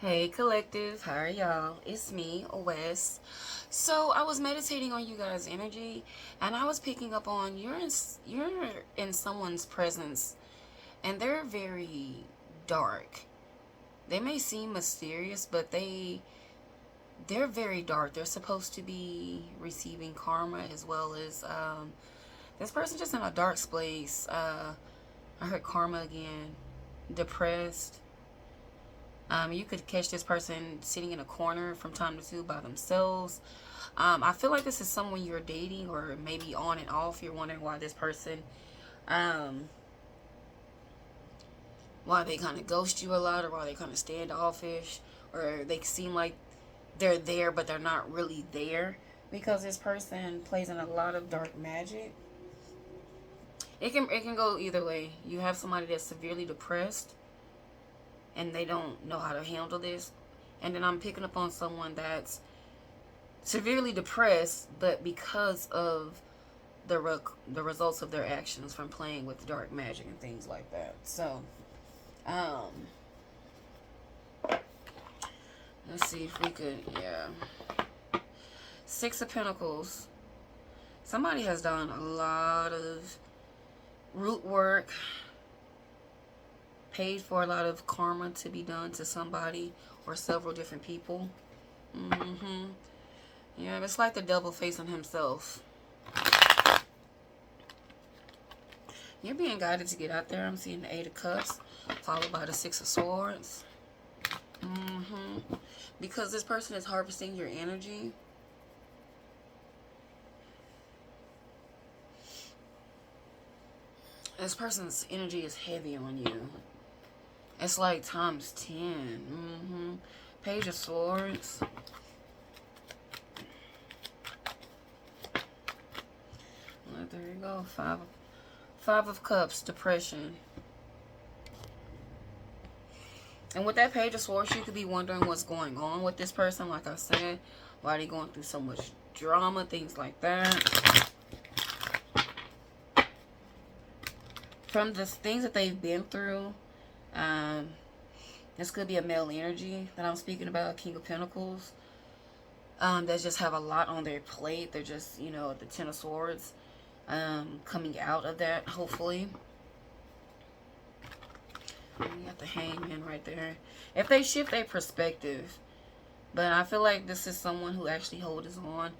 Hey collective, how are y'all? It's me, Wes. So I was meditating on you guys' energy, and I was picking up on you're in someone's presence, and they're very dark. They may seem mysterious, but they're very dark. They're supposed to be receiving karma as well as this person just in a dark space. I heard karma again, depressed. You could catch this person sitting in a corner from time to time by themselves. I feel like this is someone you're dating or maybe on and off. You're wondering why this person, um, why they kind of ghost you a lot, or why they kind of standoffish, or they seem like they're there but they're not really there, because this person plays in a lot of dark magic. It can go either way. You have somebody that's severely depressed and they don't know how to handle this, and then I'm picking up on someone that's severely depressed, but because of the results of their actions from playing with dark magic and things like that. So, um, let's see if we could, yeah. Six of Pentacles. Somebody has done a lot of root work, paid for a lot of karma to be done to somebody or several different people. Mm-hmm. Yeah, it's like the devil facing himself. You're being guided to get out there. I'm seeing the Eight of Cups, followed by the Six of Swords. Because this person is harvesting your energy. This person's energy is heavy on you. It's like times 10. Page of Swords. Well, there you go. Five of Cups, depression. And with that Page of Swords, you could be wondering what's going on with this person. Like I said, why are they going through so much drama, things like that. From the things that they've been through, this could be a male energy that I'm speaking about, King of Pentacles. That just have a lot on their plate. They're just, the Ten of Swords, coming out of that, hopefully. You got the Hangman right there. If they shift their perspective, but I feel like this is someone who actually holds on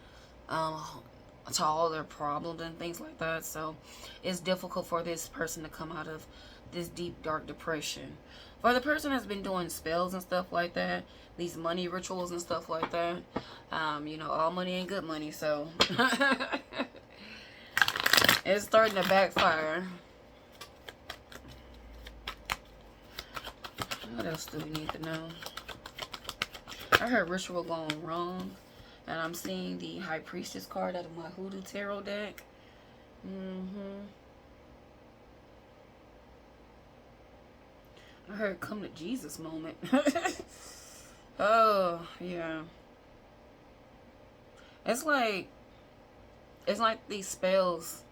to all their problems and things like that. So it's difficult for this person to come out of this deep, dark depression. For the person that's been doing spells and stuff like that, these money rituals and stuff like that, all money ain't good money. So it's starting to backfire. What else do we need to know? I heard ritual going wrong. And I'm seeing the High Priestess card out of my Hoodoo Tarot deck. I heard come to Jesus moment. Oh, yeah. It's like these spells.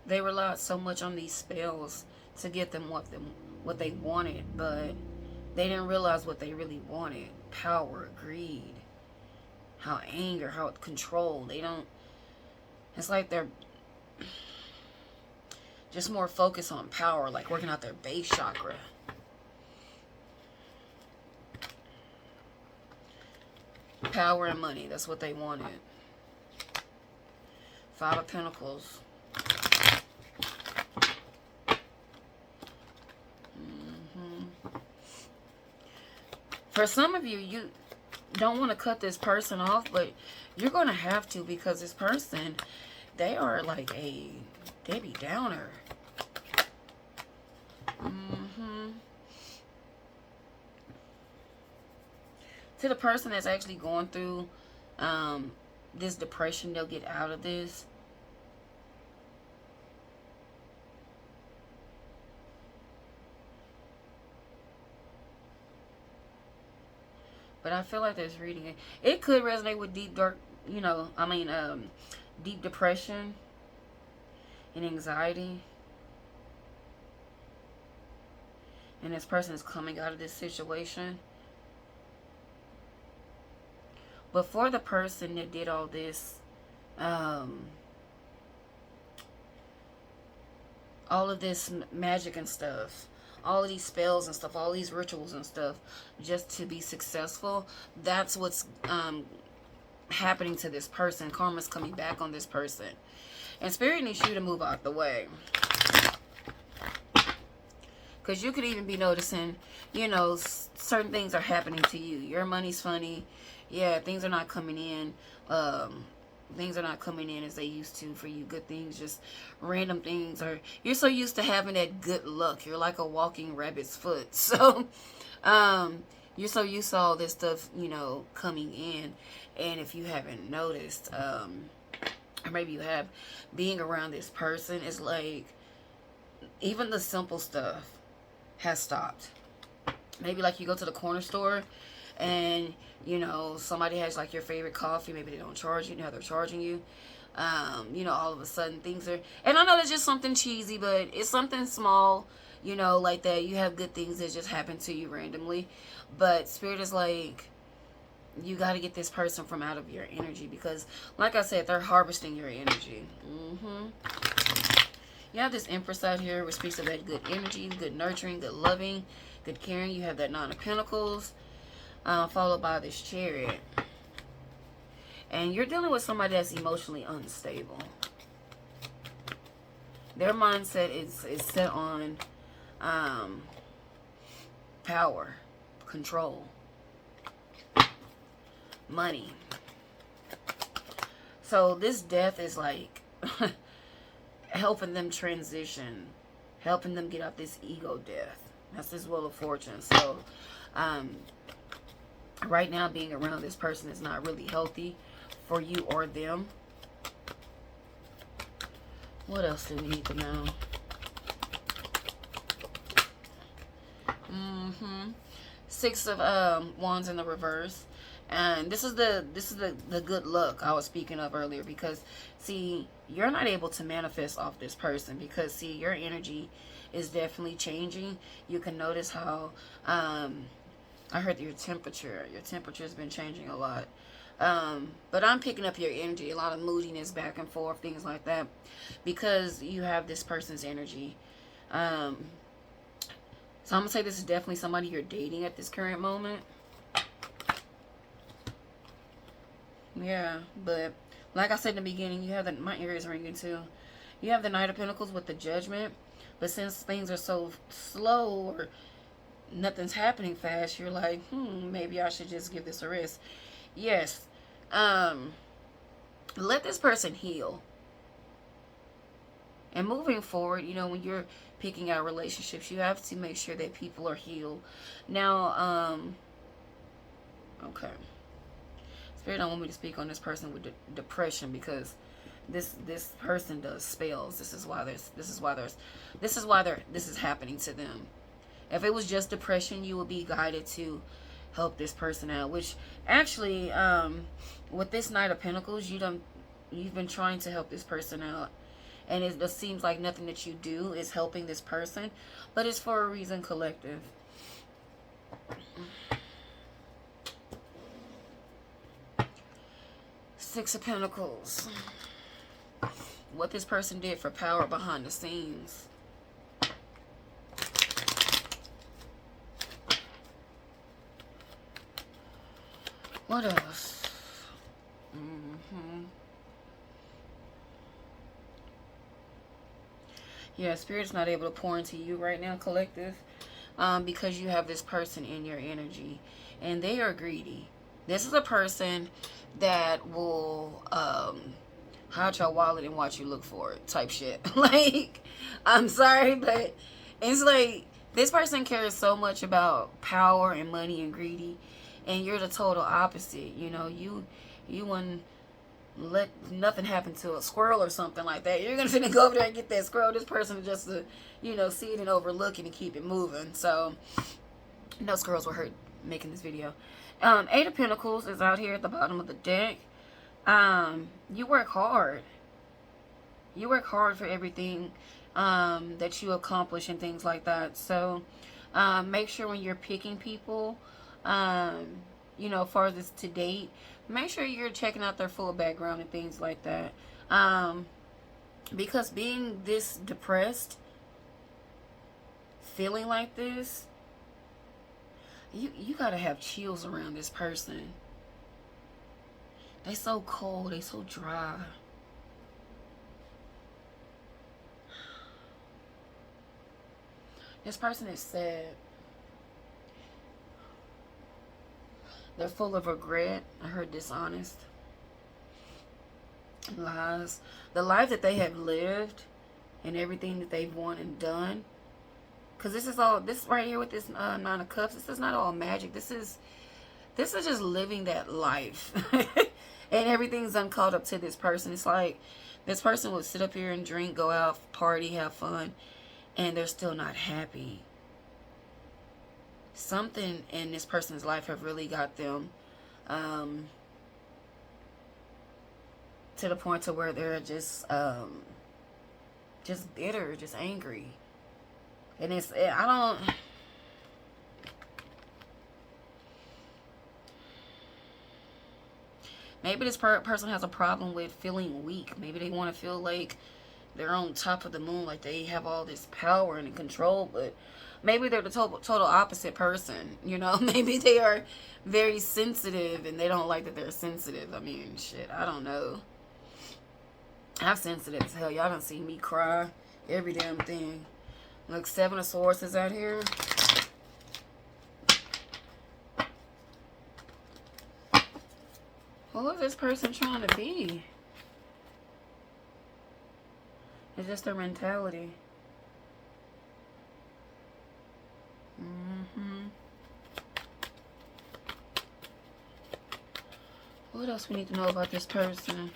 They relied so much on these spells to get them what they wanted, but they didn't realize what they really wanted. Power, greed, how anger, how control. They don't. It's like they're just more focused on power, like working out their base chakra. Power and money, that's what they wanted. Five of Pentacles. For some of you, you don't want to cut this person off, but you're going to have to, because this person, they are like a Debbie Downer. To the person that's actually going through this depression, they'll get out of this. But I feel like there's reading it. It could resonate with deep, dark, deep depression and anxiety. and this person is coming out of this situation. Before the person that did all this, all of this magic and stuff, all of these spells and stuff, all these rituals and stuff, just to be successful, that's what's happening to this person. Karma's coming back on this person. And Spirit needs you to move out the way. Because you could even be noticing, you know, certain things are happening to you. Your money's funny. Yeah, things are not coming in. Things are not coming in as they used to for you. Good things, just random things. Or you're so used to having that good luck. You're like a walking rabbit's foot. So, you're so used to all this stuff, you know, coming in. And if you haven't noticed, or maybe you have, being around this person is like, even the simple stuff has stopped. Maybe like you go to the corner store and, you know, somebody has like your favorite coffee. Maybe they don't charge you. Now they're charging you. You know, all of a sudden things are, and I know that's just something cheesy, but it's something small, you know, like that. You have good things that just happen to you randomly. But Spirit is like, you got to get this person from out of your energy, because like I said, they're harvesting your energy. You have this Empress out here, which speaks of that good energy, good nurturing, good loving, good caring. You have that Nine of Pentacles, followed by this Chariot. And you're dealing with somebody that's emotionally unstable. Their mindset is set on power, control, money. So this death is like helping them transition, helping them get out this ego death. That's this Wheel of Fortune. So right now, being around this person is not really healthy for you or them. What else do we need to know? Six of Wands in the reverse. And this is the good luck I was speaking of earlier, because see, you're not able to manifest off this person, because see, your energy is definitely changing. You can notice how I heard your temperature has been changing a lot. But I'm picking up your energy, a lot of moodiness, back and forth, things like that, because you have this person's energy. So I'm gonna say this is definitely somebody you're dating at this current moment. Yeah, but like I said in the beginning, you have my ear is ringing too. You have the Knight of Pentacles with the Judgment, but since things are so slow or nothing's happening fast, you're like, maybe I should just give this a rest. Yes. Let this person heal. And moving forward, you know, when you're picking out relationships, you have to make sure that people are healed. Now, okay. Spirit don't want me to speak on this person with depression, because this person does spells. This is why this is happening to them. If it was just depression, you would be guided to help this person out. Which actually, with this Knight of Pentacles, you've been trying to help this person out, and it just seems like nothing that you do is helping this person, but it's for a reason, collective. Six of Pentacles. What this person did for power behind the scenes. What else? Yeah, Spirit's not able to pour into you right now, collective, because you have this person in your energy, and they are greedy. This is a person that will hide your wallet and watch you look for it, type shit. Like, I'm sorry, but it's like this person cares so much about power and money and greedy, and you're the total opposite. You know, you wouldn't let nothing happen to a squirrel or something like that. You're gonna go over there and get that squirrel. This person is just to, you know, see it and overlook it and keep it moving. So no squirrels were hurt making this video. Eight of Pentacles is out here at the bottom of the deck. You work hard. You work hard for everything that you accomplish and things like that. So Make sure when you're picking people, um, you know, as far as it's to date, make sure you're checking out their full background and things like that. Um, because being this depressed, feeling like this, you gotta have chills around this person. They so cold, they so dry. This person is sad. They're full of regret. I heard dishonest. Lies. The life that they have lived and everything that they've won and done. Because this is all, this right here with this Nine of Cups, this is not all magic. This is just living that life. And everything's uncaught up to this person. It's like this person would sit up here and drink, go out, party, have fun, and they're still not happy. Something in this person's life have really got them to the point to where they're just bitter, just angry. And it's, I don't, maybe this person has a problem with feeling weak. Maybe they want to feel like they're on top of the moon, like they have all this power and control, but maybe they're the total opposite person, you know? Maybe they are very sensitive and they don't like that they're sensitive. I mean, shit, I don't know. I'm sensitive as hell. Y'all done see me cry every damn thing. Look, Seven of Swords is out here. Who is this person trying to be? It's just their mentality. What else we need to know about this person?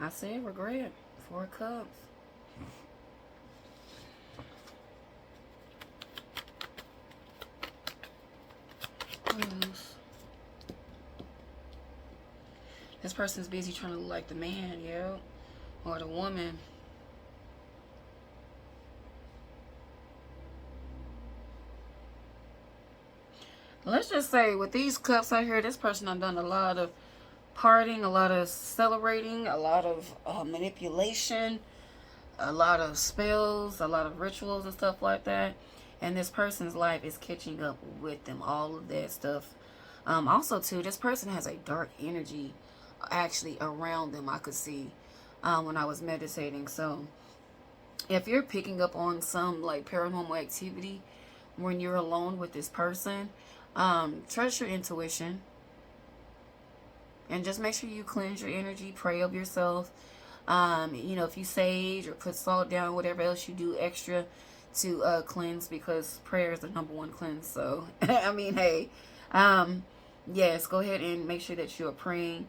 I said regret. 4 of Cups. What else? This person's busy trying to look like the man, yo, or the woman. Let's just say with these cups out here, this person has done a lot of partying, a lot of celebrating, a lot of manipulation, a lot of spells, a lot of rituals and stuff like that. And this person's life is catching up with them, all of that stuff. Also, too, this person has a dark energy actually around them, I could see when I was meditating. So if you're picking up on some like paranormal activity when you're alone with this person, trust your intuition and just make sure you cleanse your energy, pray of yourself. You know, if you sage or put salt down, whatever else you do extra to cleanse, because prayer is the #1 cleanse. So I mean, hey, yes, go ahead and make sure that you are praying,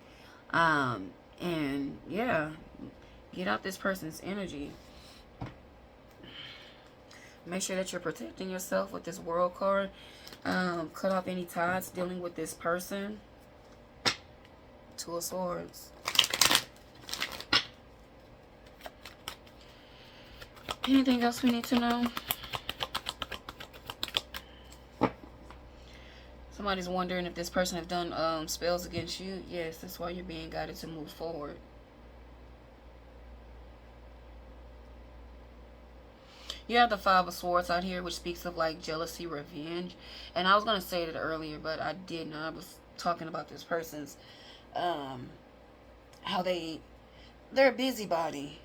and yeah, get out this person's energy. Make sure that you're protecting yourself with this World card. Cut off any ties dealing with this person. 2 of Swords. Anything else we need to know? Somebody's wondering if this person has done spells against you. Yes, that's why you're being guided to move forward. You have the 5 of Swords out here, which speaks of like jealousy, revenge. And I was going to say it earlier, but I didn't. I was talking about this person's, how they're a busybody.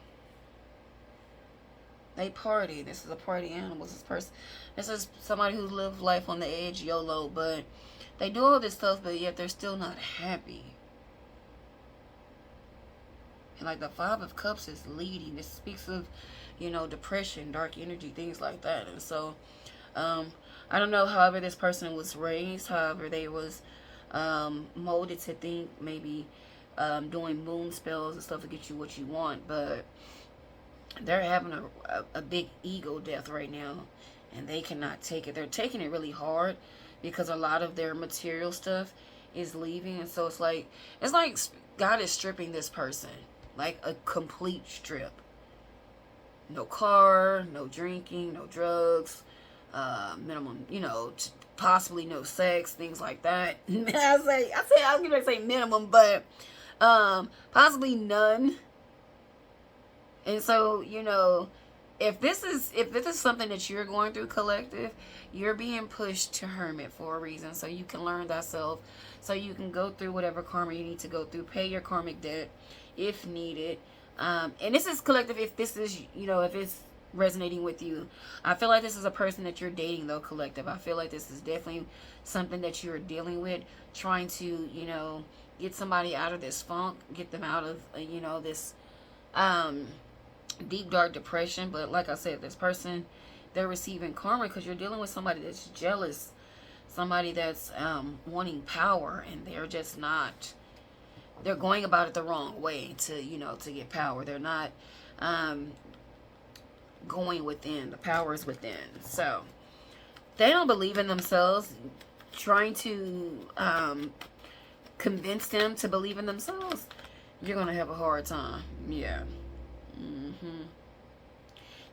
They party. This is a party animal. This is somebody who lived life on the edge, YOLO, but they do all this stuff, but yet they're still not happy. And like the 5 of Cups is leading. This speaks of, you know, depression, dark energy, things like that. And so, I don't know, however this person was raised, however they was molded to think, maybe doing moon spells and stuff to get you what you want, but they're having a big ego death right now, and they cannot take it. They're taking it really hard because a lot of their material stuff is leaving, and so it's like God is stripping this person, like a complete strip. no car, no drinking, no drugs, minimum, possibly no sex, things like that. I was gonna say minimum, but possibly none. And so, if this is something that you're going through, collective, you're being pushed to hermit for a reason, so you can learn thyself, so you can go through whatever karma you need to go through, pay your karmic debt if needed. And this is collective. If this is, if it's resonating with you, I feel like this is a person that you're dating, though, collective. I feel like this is definitely something that you're dealing with, trying to, get somebody out of this funk, get them out of, this deep dark depression. But like I said, this person, they're receiving karma because you're dealing with somebody that's jealous, somebody that's wanting power, and they're just not, they're going about it the wrong way to get power. They're not going within. The power is within. So they don't believe in themselves. Trying to convince them to believe in themselves, you're gonna have a hard time. Yeah. You're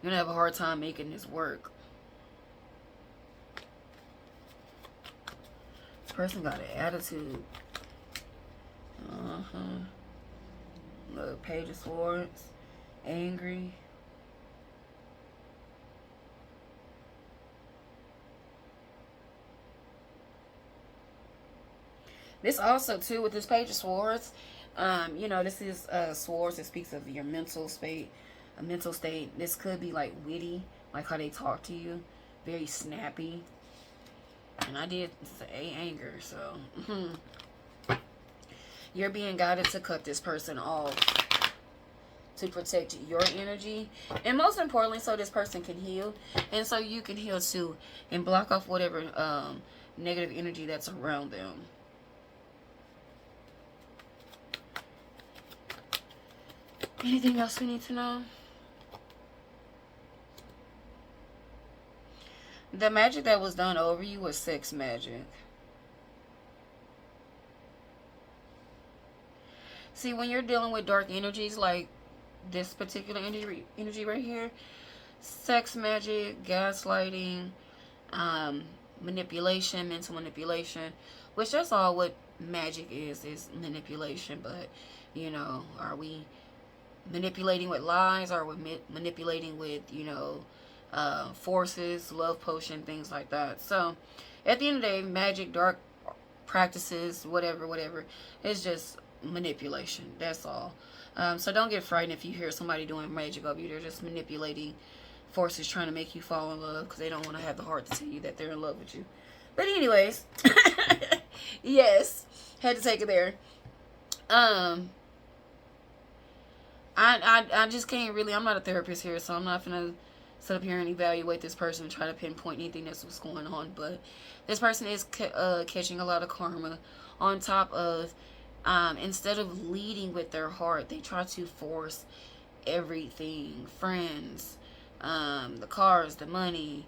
gonna have a hard time making this work. This person got an attitude. Look, Page of Swords, angry. This also too with this Page of Swords, this is swords that speaks of your mental state, a mental state. This could be like witty, like how they talk to you, very snappy. And I did say anger, so you're being guided to cut this person off to protect your energy, and most importantly, so this person can heal, and so you can heal too, and block off whatever negative energy that's around them. Anything else we need to know? The magic that was done over you was sex magic. See, when you're dealing with dark energies like this particular energy right here, sex magic, gaslighting, manipulation, mental manipulation, which that's all what magic is manipulation. But, are we manipulating with lies, or with manipulating with, forces, love potion, things like that? So at the end of the day, magic, dark practices, whatever, it's just manipulation. That's all. So don't get frightened if you hear somebody doing magic of you. They're just manipulating forces, trying to make you fall in love because they don't want to have the heart to tell you that they're in love with you. But anyways, yes, had to take it there. I just can't really, I'm not a therapist here, so I'm not going to sit up here and evaluate this person and try to pinpoint anything that's what's going on. But this person is catching a lot of karma on top of, instead of leading with their heart, they try to force everything. Friends, the cars, the money,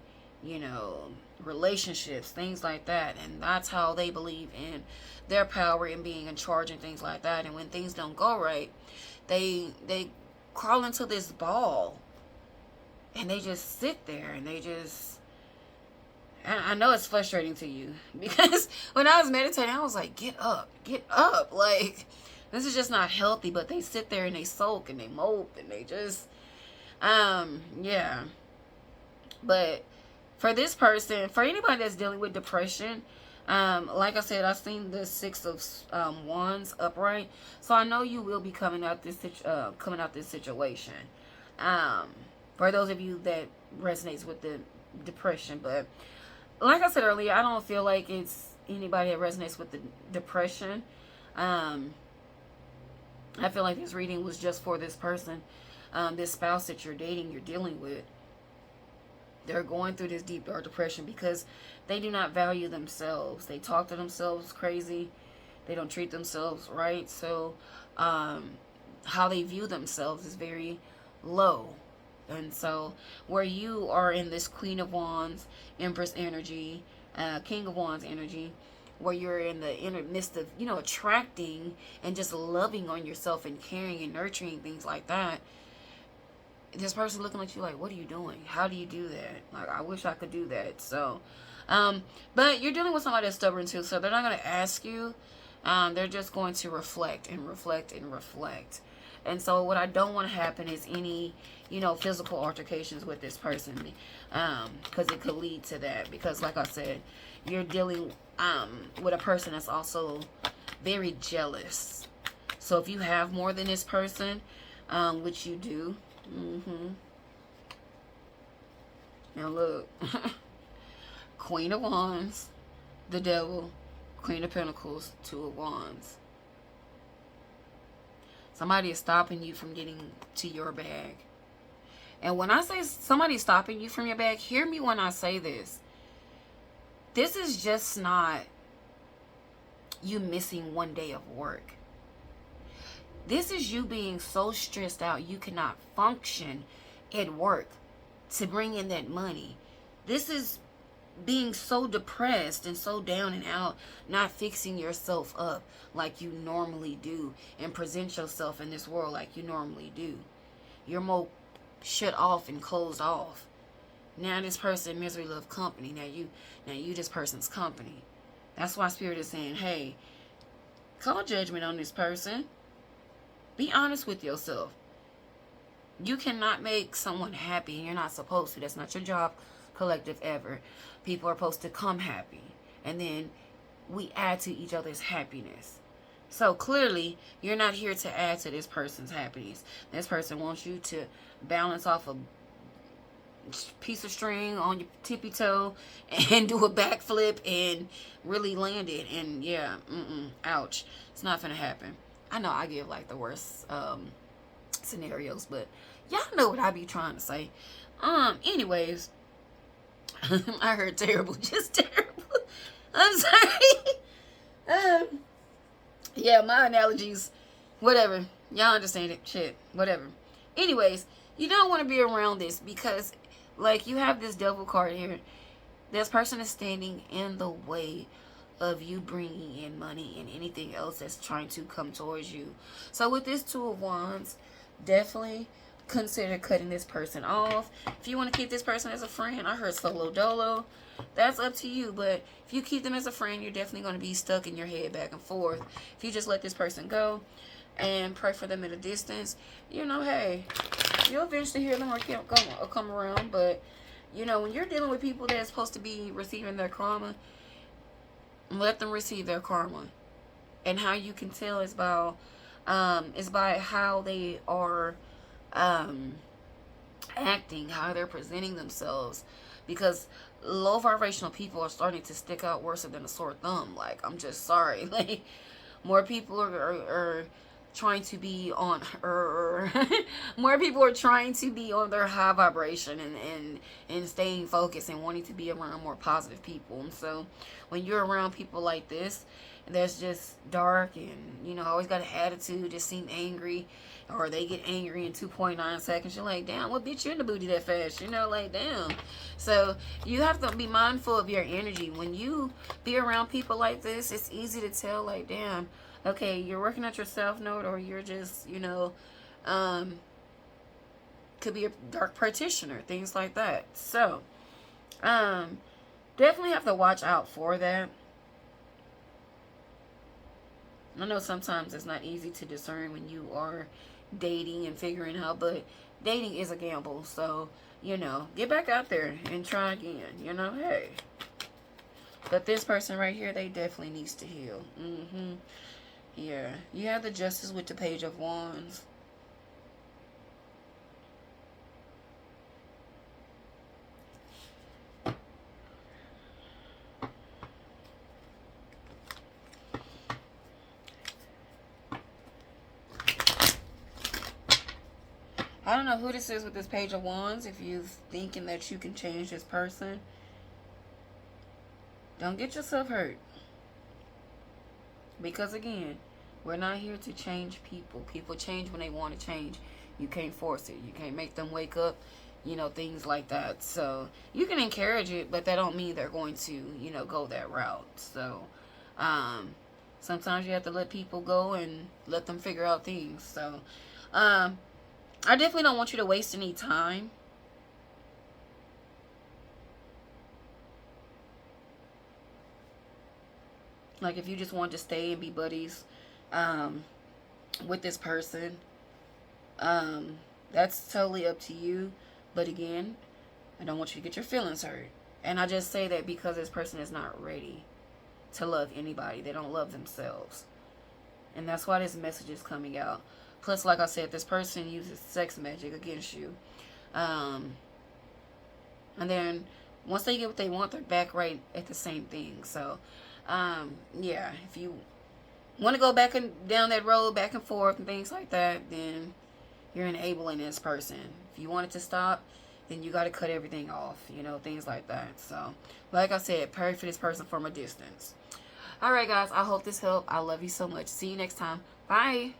relationships, things like that. And that's how they believe in their power and being in charge and things like that. And when things don't go right, they crawl into this ball and they just sit there and they just, I know it's frustrating to you, because when I was meditating, I was like, get up, like, this is just not healthy. But they sit there and they sulk and they mope and they just, yeah. But for this person, for anybody that's dealing with depression, like I said, I've seen the Six of Wands upright, so I know you will be coming out this situation. For those of you that resonates with the depression, but like I said earlier, I don't feel like it's anybody that resonates with the depression. I feel like this reading was just for this person, this spouse that you're dating, you're dealing with. They're going through this deep dark depression because they do not value themselves. They talk to themselves crazy. They don't treat themselves right. So how they view themselves is very low. And so where you are in this Queen of Wands, Empress energy, King of Wands energy, where you're in the inner midst of, attracting and just loving on yourself and caring and nurturing, things like that, this person looking at you like, what are you doing? How do you do that? Like, I wish I could do that. So, but you're dealing with somebody that's stubborn too, so they're not going to ask you. They're just going to reflect and reflect and reflect. And so what I don't want to happen is any, physical altercations with this person, because it could lead to that. Because like I said, you're dealing with a person that's also very jealous. So if you have more than this person, which you do, now look, Queen of Wands, the Devil, Queen of Pentacles, Two of Wands. Somebody is stopping you from getting to your bag. And when I say somebody's stopping you from your bag, hear me when I say this. This is just not you missing one day of work. This is you being so stressed out you cannot function at work to bring in that money. This is being so depressed and so down and out, not fixing yourself up like you normally do and present yourself in this world like you normally do. You're more shut off and closed off. Now this person misery love company. Now you this person's company. That's why Spirit is saying, hey, call judgment on this person. Be honest with yourself. You cannot make someone happy, and you're not supposed to. That's not your job, collective, ever. People are supposed to come happy, and then we add to each other's happiness. So clearly, you're not here to add to this person's happiness. This person wants you to balance off a piece of string on your tippy toe and do a backflip and really land it. And yeah, ouch. It's not gonna happen. I know I give like the worst scenarios, but y'all know what I be trying to say. Anyways, I heard terrible, just terrible. I'm sorry. Yeah, my analogies, whatever. Y'all understand it. Shit, whatever. Anyways, you don't want to be around this because, like, you have this devil card here. This person is standing in the way of you bringing in money and anything else that's trying to come towards you. So with this Two of Wands, definitely consider cutting this person off. If you want to keep this person as a friend, I heard solo dolo. That's up to you. But if you keep them as a friend, you're definitely going to be stuck in your head back and forth. If you just let this person go and pray for them at a distance, hey, you'll eventually hear them or come around. But, when you're dealing with people that's supposed to be receiving their karma, let them receive their karma. And how you can tell is by how they are acting, how they're presenting themselves. Because low vibrational people are starting to stick out worse than a sore thumb. Like, I'm just sorry. Like, more people are trying to be on more people are trying to be on their high vibration and staying focused and wanting to be around more positive people. And so when you're around people like this that's just dark and always got an attitude, just seem angry, or they get angry in 2.9 seconds, you're like, damn, what bitch you in the booty that fast? Like, damn. So you have to be mindful of your energy. When you be around people like this, it's easy to tell, like, damn, okay, you're working at your self note, or you're just, could be a dark practitioner, things like that. So, definitely have to watch out for that. I know sometimes it's not easy to discern when you are dating and figuring out, but dating is a gamble. So, get back out there and try again. Hey. But this person right here, they definitely needs to heal. Yeah. You have the Justice with the Page of Wands. I don't know who this is with this Page of Wands. If you're thinking that you can change this person, don't get yourself hurt. Because again, we're not here to change people. People change when they want to change. You can't force it. You can't make them wake up, things like that. So you can encourage it, but that don't mean they're going to, go that route. So sometimes you have to let people go and let them figure out things. So I definitely don't want you to waste any time. Like, if you just want to stay and be buddies um, with this person, um, that's totally up to you. But again, I don't want you to get your feelings hurt. And I just say that because this person is not ready to love anybody. They don't love themselves. And that's why this message is coming out. Plus, like I said, this person uses sex magic against you. Um, and then once they get what they want, they're back right at the same thing. So, yeah, if you want to go back and down that road, back and forth and things like that, then you're enabling this person. If you want it to stop, then you got to cut everything off, things like that. So, like I said, pray for this person from a distance. All right, guys, I hope this helped. I love you so much. See you next time. Bye.